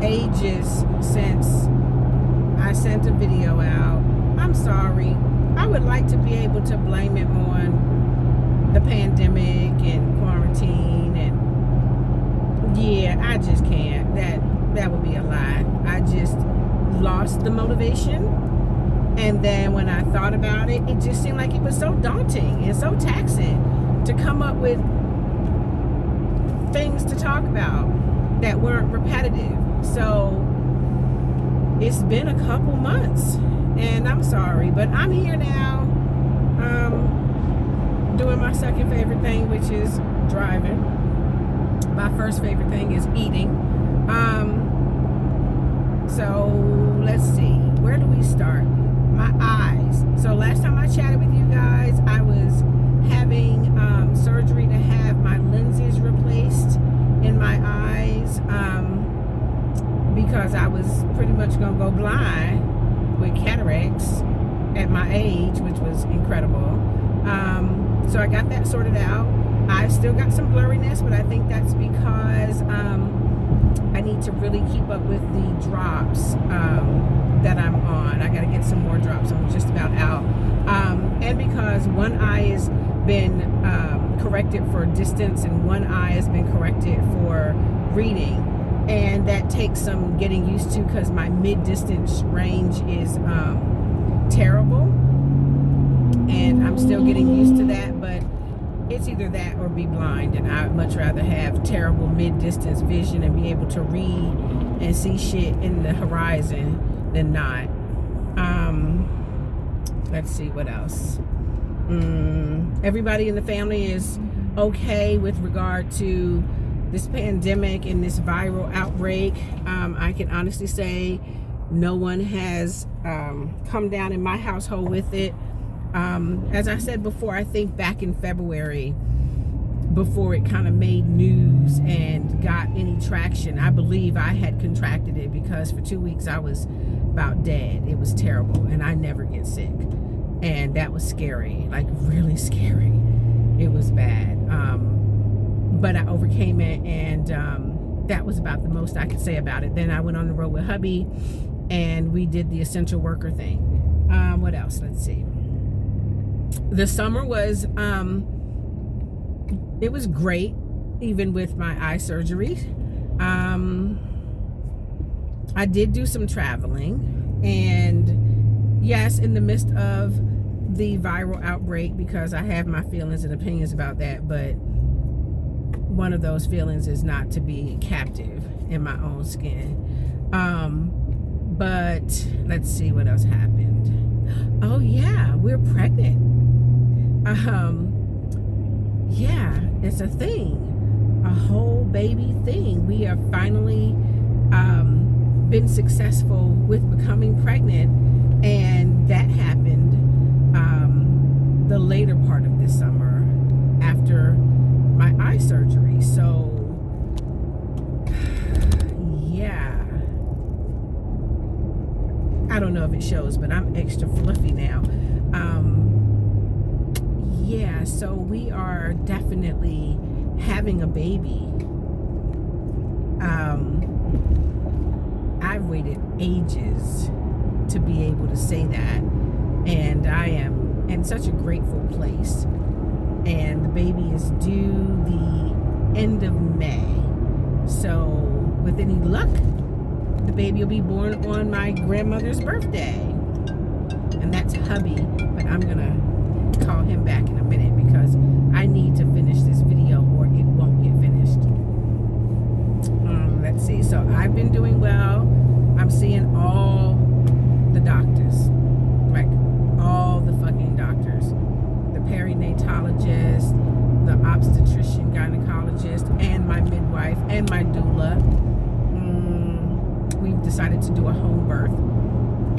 ages since I sent a video out. I'm sorry. I would like to be able to blame it on the pandemic and quarantine, and yeah, I just can't. That would be a lie. I just lost the motivation, and then when I thought about it, it just seemed like it was so daunting and so taxing to come up with things to talk about that weren't repetitive. So it's been a couple months, and I'm sorry, but I'm here now, doing my second favorite thing, which is driving. My first favorite thing is eating. So let's see, where do we start? My eyes. So last time I chatted with you guys, I was having surgery to have my lenses replaced in my eyes, because I was pretty much gonna go blind with cataracts at my age, which was incredible. So I got that sorted out. I've still got some blurriness, but I think that's because I need to really keep up with the drops that I'm on. I got to get some more drops. I'm just about out. And because one eye has been corrected for distance and one eye has been corrected for reading. And that takes some getting used to, because my mid-distance range is terrible. And I'm still getting used to that, but it's either that or be blind, and I'd much rather have terrible mid-distance vision and be able to read and see shit in the horizon than not. Let's see what else. Everybody in the family is okay with regard to this pandemic and this viral outbreak. I can honestly say no one has come down in my household with it. As I said before, I think back in February, before it kind of made news and got any traction, I believe I had contracted it, because for 2 weeks I was about dead. It was terrible, and I never get sick, and that was scary, like really scary. It was bad, but I overcame it, and that was about the most I could say about it. Then I went on the road with hubby, and we did the essential worker thing. What else? Let's see. The summer was, it was great, even with my eye surgery. I did do some traveling, and yes, in the midst of the viral outbreak, because I have my feelings and opinions about that, but one of those feelings is not to be captive in my own skin. But let's see what else happened. Oh yeah, we're pregnant. Yeah, it's a thing, a whole baby thing. We have finally been successful with becoming pregnant, and that happened the later part of this summer after my eye surgery. So yeah, I don't know if it shows, but I'm extra fluffy now. Yeah, so we are definitely having a baby. I've waited ages to be able to say that, and I am in such a grateful place. And the baby is due the end of May. So with any luck, the baby will be born on my grandmother's birthday. And that's hubby, but I'm gonna call him back in a minute because I need to finish this video or it won't get finished. Let's see. So I've been doing well. I'm seeing all the doctors, like all the fucking doctors, the perinatologist, the obstetrician, gynecologist, and my midwife and my doula. We've decided to do a home birth,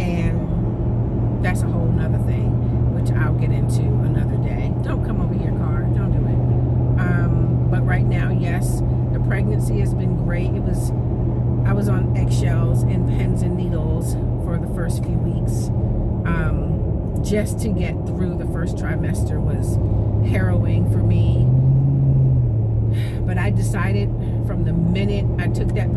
and that's a whole nother thing, which I'll get into another day. Don't come over here, car. Don't do it. But right now, yes, the pregnancy has been great. I was on eggshells and pins and needles for the first few weeks. Just to get through the first trimester was harrowing for me. But I decided from the minute I took that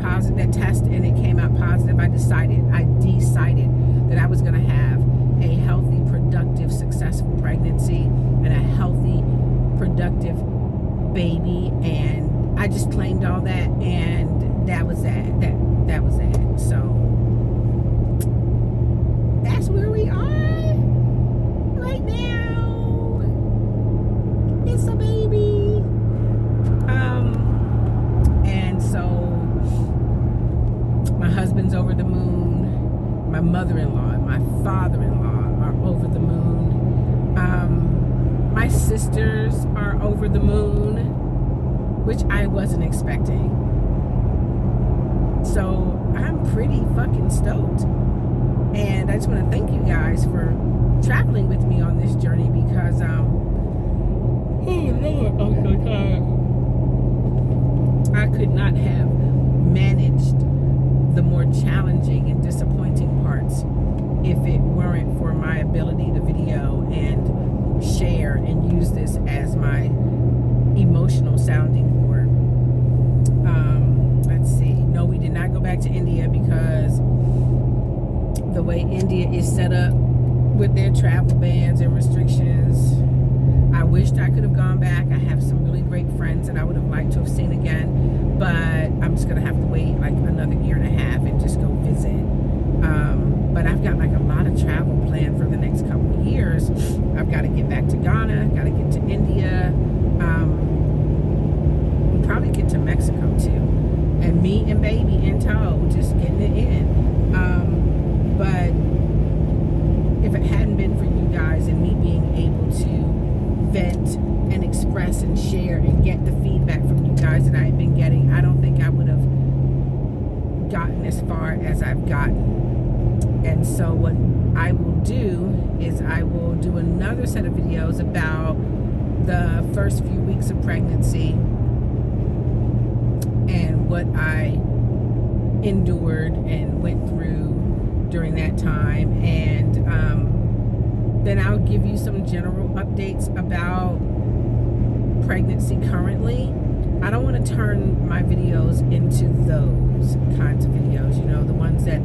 test and it came out positive, I decided that I was going to have a healthy, productive, successful pregnancy and a healthy, productive baby, and I just claimed all that, and that was that. That was that. So that's where we are right now. It's a baby. And so my husband's over the moon. My mother-in-law and my father-in-law are over the moon. My sisters are over the moon, which I wasn't expecting. So I'm pretty fucking stoked. And I just want to thank you guys for traveling with me on this journey, because oh Lord, I'm so tired. I could not have managed the more challenging and disappointing parts if it weren't for my ability to video and share and use this as my emotional sounding board. Let's see. No, we did not go back to India because the way India is set up with their travel bans and restrictions, I wished I could have gone back. I have some really great friends that I would have liked to have seen again, but I'm just gonna have to wait like another year and a half and just go visit. But I've got like a lot of travel planned for the next couple of years. I've got to get back to Ghana, got to get to India, we'll probably get to Mexico too, and me and baby in tow, just getting it in. But if it hadn't been for you guys and me being able to vent and express and share and get the feedback from you guys that I've been getting, I don't think I would have gotten as far as I've gotten. And so what I will do is I will do another set of videos about the first few weeks of pregnancy and what I endured and went through during that time, and then I'll give you some general updates about pregnancy currently. I don't want to turn my videos into those kinds of videos, you know, the ones that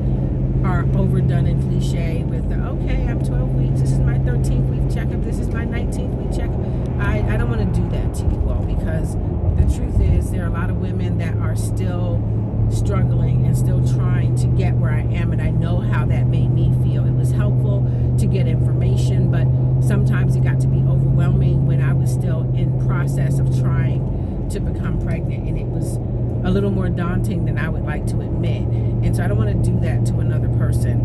are overdone and cliche with the, okay, I'm 12 weeks, this is my 13th week checkup, this is my 19th week checkup. I don't want to do that to you all, because the truth is there are a lot of women that are still struggling and still trying to get where I am, and I know how that made me feel. It was helpful to get information, but sometimes it got to be overwhelming when I was still in process of trying to become pregnant, and it was a little more daunting than I would like to admit. And so I don't want to do that to another person,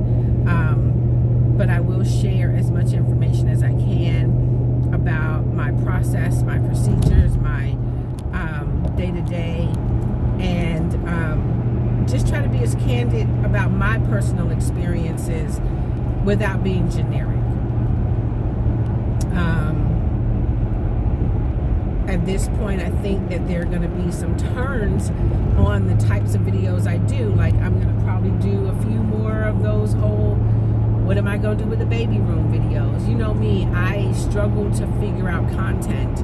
but I will share as much information as I can about my process, my procedures, my day-to-day, and just try to be as candid about my personal experiences without being generic. At this point, I think that there are going to be some turns on the types of videos I do. Like, I'm going to probably do a few more of those whole, what am I going to do with the baby room videos? You know me, I struggle to figure out content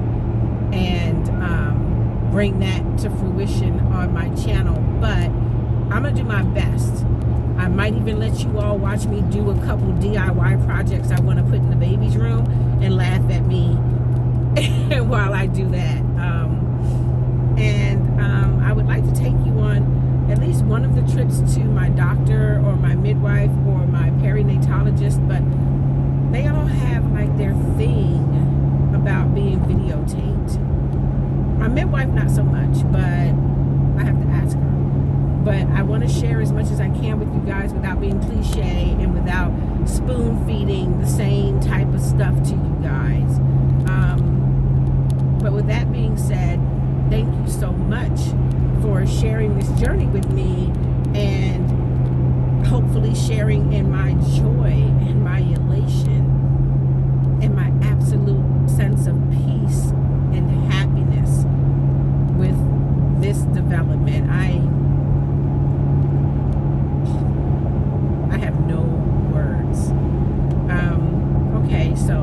and bring that to fruition on my channel, but I'm going to do my best. I might even let you all watch me do a couple DIY projects I want to put in the baby's room and laugh at me while I do that. I would like to take you on at least one of the trips to my doctor or my midwife or my perinatologist, but they all have like their thing about being videotaped. My midwife, not so much, but I have to ask her. But I want to share as much as I can with you guys without being cliche and without spoon feeding the same type of stuff to you guys. But with that being said, thank you so much for sharing this journey with me, and hopefully sharing in my joy and my elation and my absolute sense of peace and happiness with this development. I have no words. Okay, so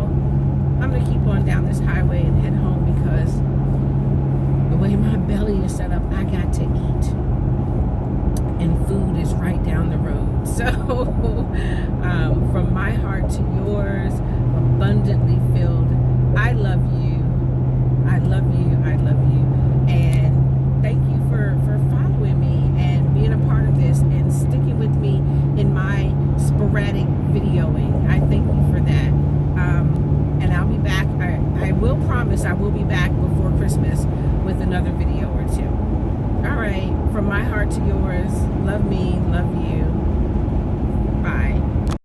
I'm gonna keep on down this highway and head home, because the way my belly is set up, I got to eat. heart to yours, abundantly filled. I love you. I love you. I love you. And thank you for following me and being a part of this and sticking with me in my sporadic videoing. I thank you for that. And I'll be back. I will promise I will be back before Christmas with another video or two. All right. From my heart to yours. Love me. Love you.